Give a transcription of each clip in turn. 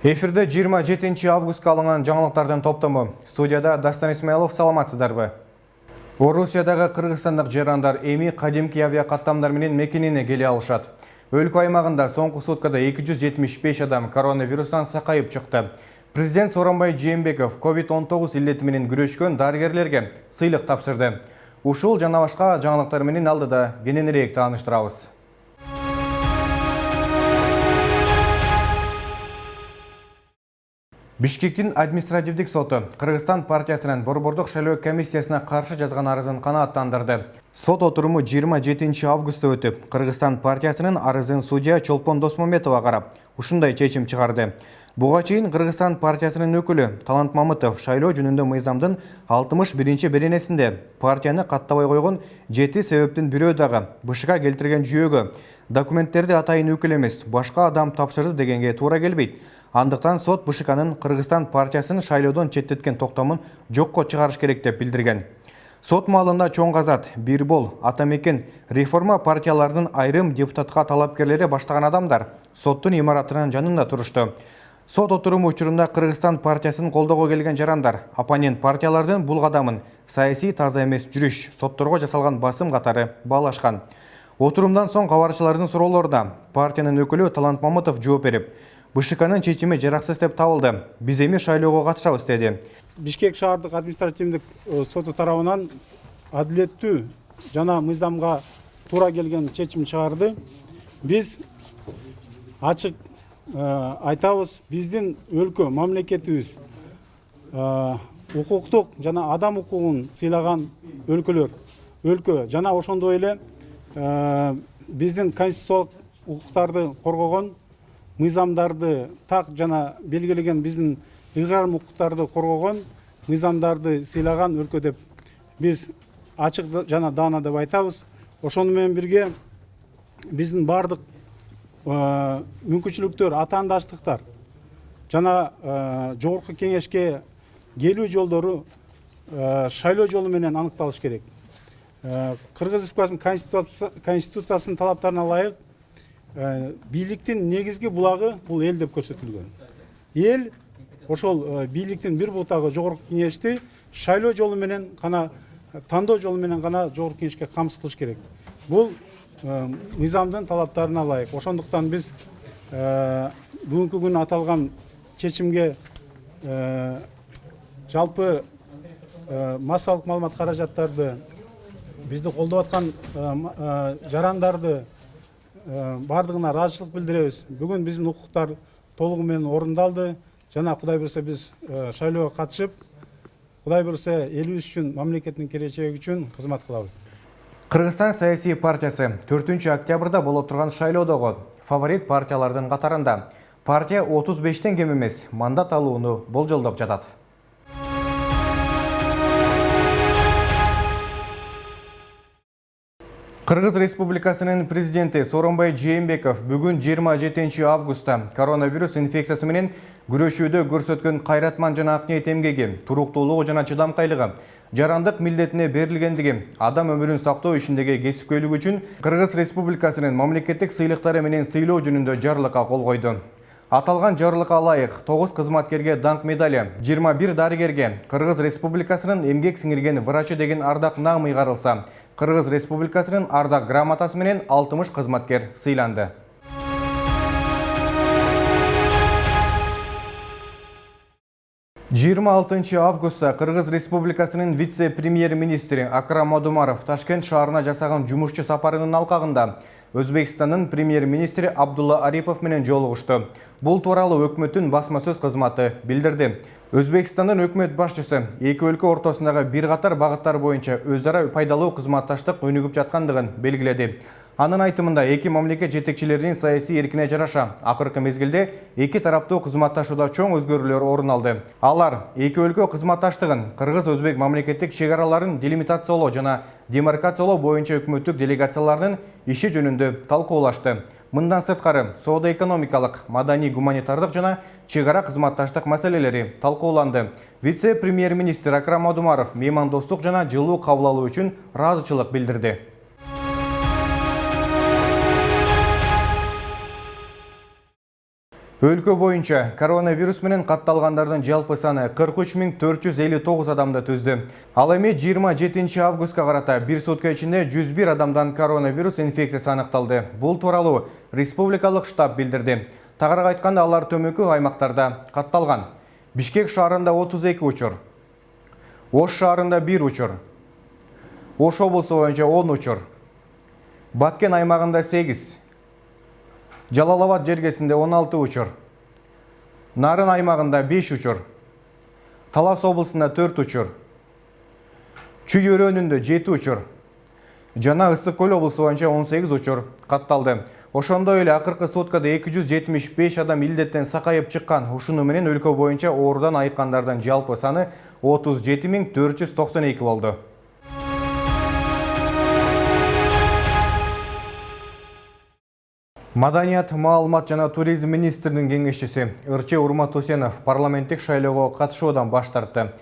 Эфирде 27 августка алынған жаңалықтардың топтамы. Студияда Дастан Исмаилов, саламатсыздарбы. Орусиядағы қырғызстандық жарандар эми кадимки авиакаттамдар менен мекенене келе алышат. Өлкө аймагында соңку суткада 275 адам коронавирустан сакайып чыкты. Президент Сооронбай Жээнбеков COVID-19 иллети менен күрөшкөн дарыгерлерге сыйлык тапшырды. Ушул жана башка жаңылыктар менен алдыда кененирээк тааныштырабыз. Бишкектин административдик соту Кыргызстан партиясынын борбордук шайлоо комиссиясына каршы жазган арызын канааттандырды. Сот отуруму 27 августта өтүп, Кыргызстан партиясынын арызын судья Чолпон Досмометова карап, ушундай чечим чыгарды. Буга чейин Кыргызстан партиясынын өкүлү Талант Мамытов шайлоо жөнүндө мыйзамдын 61 беренесинде партияны каттабай койгон 7 себептин бирөө дагы БШК келтирген жүйөгө документтерди атайын өкүл эмес, башка адам тапшырды дегенге туура келбейт. Андыктан сот БШКнын Кыргызстан партиясынын шайлоодон четтеткен токтомун жокко чыгарыш керек деп билдирген. Сот маалында Чоң Казат, Бирбол, Атамекен, реформа партияларынын айрым депутатка талапкерлери баштаган адамдар соттун имаратынын жанында турушту. Сот отуруму учурунда Кыргызстан партиясын колдоого келген жарандар оппонент партиялардын бул кадамын саясий таза эмес жүрүш, сотторго жасалган басым катары баалашкан. Отурумдан соң кабарчылардын суроолоруна партиянын өкүлү Талант Мамытов жооп берип, БШКнын чечими жараксыз деп табылды. Биз эми шайлоого катышабыз деди. Бишкек шаардык административдик соту тарабынан адилеттүү жана мыйзамга туура келген чечим чыгарды. Биз ачык айтабыз, биздин өлкө, мамлекетибиз укуктук жана адам укугун сыйлаган өлкө жана ошондой эле биздин конституциялык укуктарды коргогон, мыйзамдарды так жана белгилеген биздин ыйгарым укуктарды коргогон, мыйзамдарды сыйлаган өлкө деп биз ачык жана даана деп айтабыз. Ошону менен бирге биздин бардык мүмкүнчүлүктөр, атаандаштыктар жана жогорку кеңешке келүү жолдору шайлоо жолу менен аныкталыш керек. Кыргыз Республикасынын конституциясынын талаптарына ылайык бийликтин негизги булагы бул эл деп көрсөтүлгөн. Эл ошол бийликтин бир бутагы жогорку кеңешти шайлоо жолу менен гана, тандоо жолу менен гана жогорку кеңешке камсыз кылыш керек. Бул мыйзамдын талаптарына ылайык. Ошондуктан биз бүгүнкү күнү аталган чечимге жалпы массалык маалымат каражаттарды, бизди колдоп аткан жарандарды бардыгына ыраазычылык билдиребиз. Бүгүн биздин укуктар толугу менен орундалды жана Кудай буйрса биз шайлоого катышып, Кудай буйрса элибиз үчүн, мамлекеттин келечеги үчүн кызмат кылабыз. Кыргызстан саясий партиясы 4 октябрда болуп турган шайлоодогу фаворит партиялардын катарында. Партия 35тен кем эмес мандат алууну болжолдоп жатат. Кыргыз Республикасынын президенти Сооронбай Жээнбеков бүгүн 27 августта коронавирус инфекциясы менен күрөшүүдө көрсөткөн кайратман жана ак ниет эмгеги, туруктуулугу жана чыдамкайлыгы, жарандык милдетине берилгендиги, адам өмүрүн сактоо ишиндеги кесипкөйлүгү үчүн Кыргыз Республикасынын мамлекеттик сыйлыктары менен сыйлоо жөнүндө жарлыкка кол койду. Аталган жарлыкка ылайык 9 кызматкерге даңк медали, 21 дарыгерге Кыргыз Республикасынын эмгек сиңирген врачы деген ардак наамы ыйгарылса, Кыргыз Республикасынын ардак грамотасы менен 60 кызматкер сыйланды. Августта Кыргыз Республикасынын вице-премьер-министри Акрам Одумаров Ташкент шаарына жасаган жумушчу сапарынын алкагында Өзбекстандын премьер-министри Абдулла Арипов менен жолугушту. Бул тууралуу өкмөттүн басма сөз кызматы билдирди. Өзбекстандын өкмөт башчысы эки өлкө ортосундагы бир катар багыттар боюнча өз ара пайдалуу кызматташтык өнүгүп жаткандыгын белгиледи. Анын айтымында эки мамлекет жетекчилеринин саясий эркине жараша акыркы мезгилде эки тараптуу кызматташууда чоң өзгөрүүлөр орун алды. Алар эки өлкө кызматташтыгын, кыргыз-өзбек мамлекеттик чек-араларын делимитациялоо жана демаркациялоо боюнча өкмөттүк делегациялардын иши жөнүндө талкуулашты. Мындан сырткары соода-экономикалык, маданий-гуманитардык жана чек-ара кызматташтык маселелери талкууланды. Вице-премьер-министр Акрам Одумаров меймандостук жана жылуу кабыл алуу үчүн ыраазычылык билдирди. Өлкө боюнча коронавирус менен катталгандардын жалпы саны 43.459 адамды түздү. Ал эми 27 августка карата бир сутка ичинде 101 адамдан коронавирус инфекциясы аныкталды. Бул тууралуу республикалык штаб билдирди. Тагыраак айтканда, алар төмөнкү аймактарда катталган. Бишкек шаарында 32 учур, Ош шаарында 1 учур, Ош облусу боюнча 10 учур, Баткен аймагында 8, Жалал-Абад жергесинде 16 учур, Нарын аймагында 5 учур, Талас облусунда 4 учур, Чүй өрөөнүндө 7 учур, жана Ысык Көл облусу боюнча 18 учур катталды. Ошондой эле акыркы суткада 275 адам илдеттен сакайып чыккан. Ушуну менен өлкө боюнча оорудан айыккандардын жалпы саны 37.492 болду. Маданият, маалымат жана туризм министринин кеңешчиси Ырчы Урмат Усенов парламенттик шайлоого катышуудан баш тартты.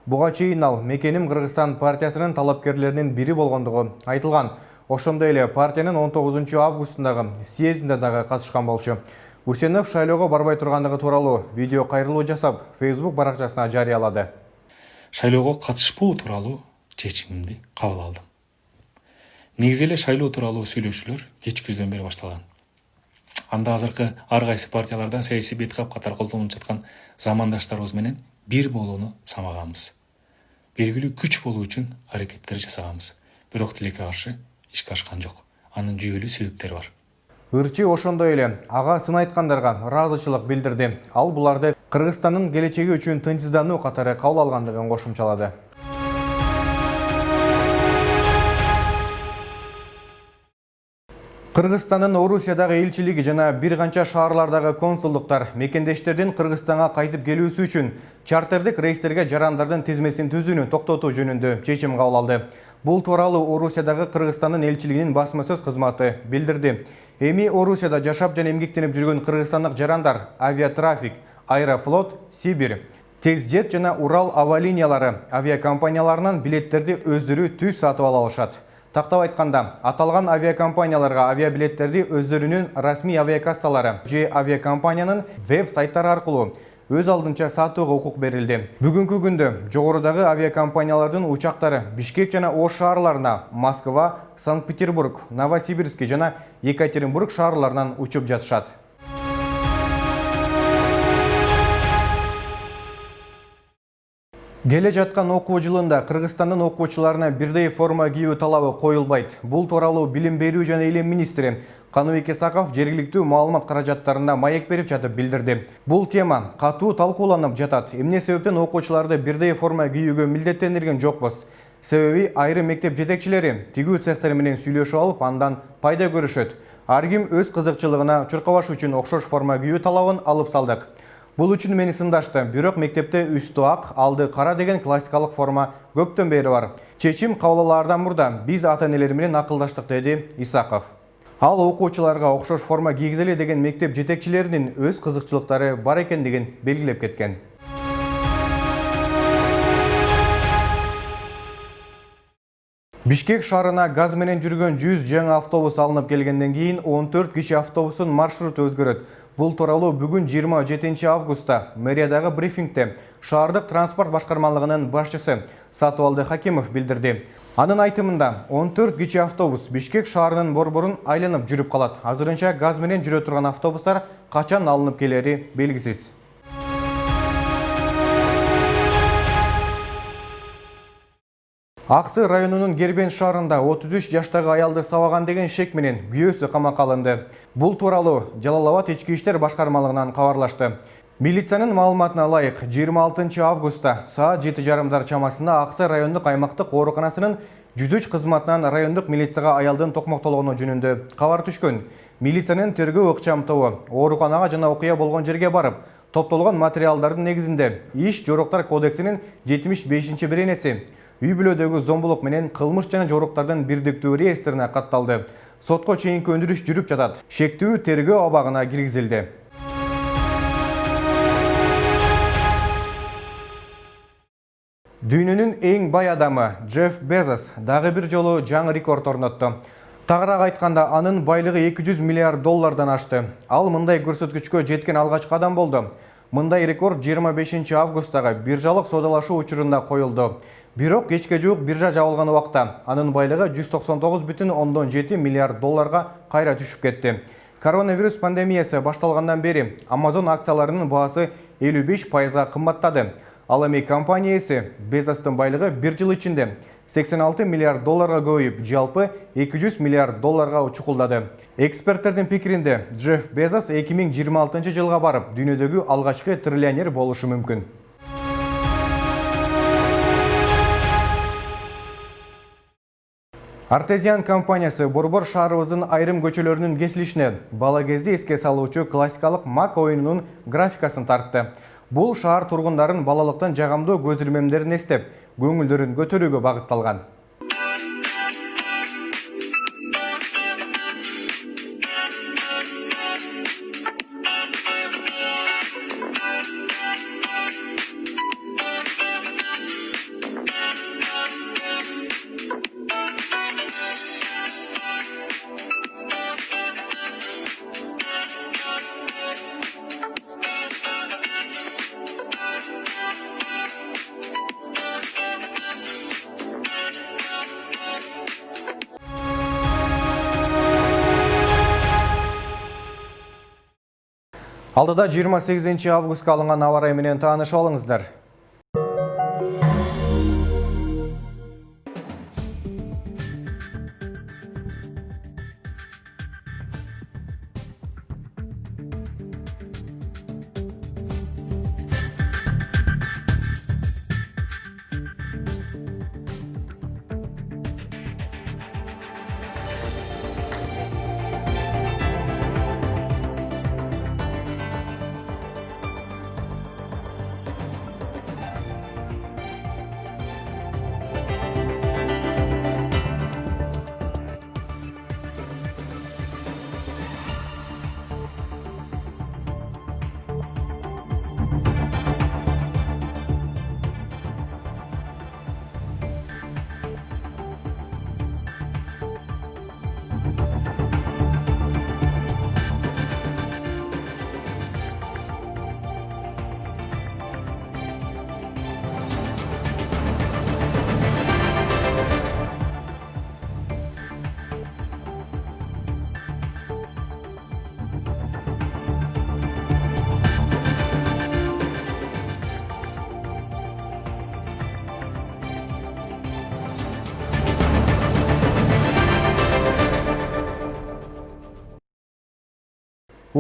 Буга чейин ал Мекеним Кыргызстан партиясынын талапкерлеринин бири болгондугу айтылган. Ошондой эле партиянын 19 августундагы съездинде дагы катышкан болчу. Усенов шайлоого барбай тургандыгы тууралуу видео кайрылуу жасап, Facebook баракчасына жарыялады. Шайлоого катышпоо тууралуу чечимимди кабыл алдым. Негизи эле шайлоо тууралуу сүйлөшүүлөр кеч күздөн бери башталган. Анда азыркы ар кайсы партияларда саясий беткап катары колдонулуп жаткан замандаштарыбыз менен бир болууну самаганбыз. Белгилүү күч болуу үчүн аракеттер жасаганбыз. Бирок тилекке каршы ишке ашкан жок. Анын жүйөлүү себептери бар. Ырчы ошондой эле ага сын айткандарга ыраазычылык билдирди. Ал буларды Кыргызстандын келечеги үчүн тынчсыздануу катары кабыл алгандыгын кошумчалады. Кыргызстандын Орусиядагы элчилиги жана бир канча шаарлардагы консулдуктар мекендештердин Кыргызстанга кайтып келүүсү үчүн чартердик рейстерге жарандардын тизмесин түзүүнү токтотуу жөнүндө чечим кабыл алды. Бул тууралуу Орусиядагы Кыргызстандын элчилигинин басма сөз кызматы билдирди. Эми Орусияда жашап жана эмгектенип жүргөн кыргызстандык жарандар Авиатрафик, Аэрофлот, Сибирь, Тезжет жана Урал авиалиниялары авиакомпанияларынан билеттерди өздөрү түз сатып ала алышат. Тактап айтканда, аталган авиакомпанияларга авиабилеттерди өздөрүнүн расмий авиакассалары же авиакомпаниянын веб-сайттары аркылуу өз алдынча сатууга укук берилди. Бүгүнкү күндө жогорудагы авиакомпаниялардын учактары Бишкек жана Ош шаарларына, Москва, Санкт-Петербург, Новосибирск жана Екатеринбург шаарларынан учуп жатышат. Келе жаткан окуу жылында Кыргызстандын окуучуларына бирдей форма кийүү талабы коюлбайт. Бул тууралуу Билим берүү жана илим министри Каныбек Исаков жергиликтүү маалымат каражаттарында маек берип жатып билдирди. Бул тема катуу талкууланып жатат. Эмне себептен окуучуларды бирдей форма кийүүгө милдеттендирген жокпуз? Себеби айрым мектеп жетекчилери тигүү цехтер менен сүйлөшүп алып, андан пайда көрүшөт. Ар ким өз кызыкчылыгына чуркабаш үчүн окшош форма кийүү талабын алып салдык. Бул үчүн мени сындашты. Бирок мектепте үстү ак, алды кара деген классикалык форма көптөн бери бар. Чечим кабыл алаардан мурда биз ата-энелер менен акылдаштык, деди Исаков. Ал окуучуларга окшош форма кийгизели деген мектеп жетекчилеринин өз кызыкчылыктары бар экендигин белгилеп кеткен. Бишкек шаарына газ менен жүргөн 100 жаңы автобус алынып келгенден кийин 14 киши автобустун маршруту өзгөрөт. Бул тууралуу бүгүн 27 августта мэриядагы брифингде шаардык транспорт башкармалыгынын башчысы Сатыбалды Хакимов билдирди. Анын айтымында 14 кичи автобус Бишкек шаарынын борборун айланып жүрүп калат. Азырынча газ менен жүрө турган автобустар качан алынып келери белгисиз. Аксы районунун Гербен шаарында 33 жаштагы аялды сабаган деген шек менен күйөөсү камакка алынды. Бул тууралуу Жалал-Абад ички иштер башкармалыгынан кабарлашты. Милициянын маалыматына ылайык 26 августта саат 7:30 чамасында Аксы райондук аймактык ооруканасынын 103 кызматынан райондук милицияга аялдын токмоктолгону жөнүндө кабар түшкөн. Милициянын тергөө ыкчам тобу ооруканага жана окуя болгон жерге барып, топтолгон материалдардын негизинде иш жоруктар кодексинин 75-беренеси үй бүлөдөгү зомбулук менен кылмыш жана жоруктардын бирдиктүү реестрине катталды. Сотко чейинки өндүрүш жүрүп жатат. Шектүү тергөө абагына киргизилди. Дүйнөнүн эң бай адамы Джефф Безос дагы бир жолу жаңы рекорд орнотту. Тағырақ айтқанда, анын байлығы 200 миллиард доллардан ашты. Ал мындай көрсөткүчкө жеткен алгачкы адам болду. Мындай рекорд 25 августтагы биржалык содалашуу учурунда коюлду. Бирок кечке жуук биржа жабылган убакта анын байлыгы 199,7 миллиард долларга кайра түшүп кетти. Коронавирус пандемиясы башталгандан бери Amazon акцияларынын баасы 55%га кымбаттады. Ал эми компаниясы Безостун байлыгы бир жыл ичинде 86 миллиард долларга көбөйүп, жалпы 200 миллиард долларга чукулдады. Эксперттердин пикиринде, Джефф Безос 2026 жылга барып, дүйнөдөгү алгачкы триллионер болушу мүмкүн. Артезиан компаниясы Борбор шаарыбыздын айрым көчөлөрүнүн кесилишине бала кезде эске салуучу классикалык мак оюнунун графикасын тартты. Бул шаар тургундарын балалыктын жагымдуу көз ирмемдерин эстеп, көңүлдөрүн көтөрүүгө багытталган. Алдыда 28 августка алынган аба ырайы менен таанышып алыңыздар.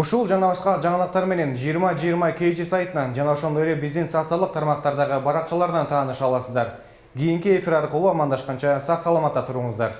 Ушул жана башка жаңылыктар менен 2020 KG сайтынан жана ошондой эле биздин социалдык тармактардагы баракчалардан тааныша аласыздар. Кийинки эфир аркылуу амандашканча сак саламатта туруңуздар.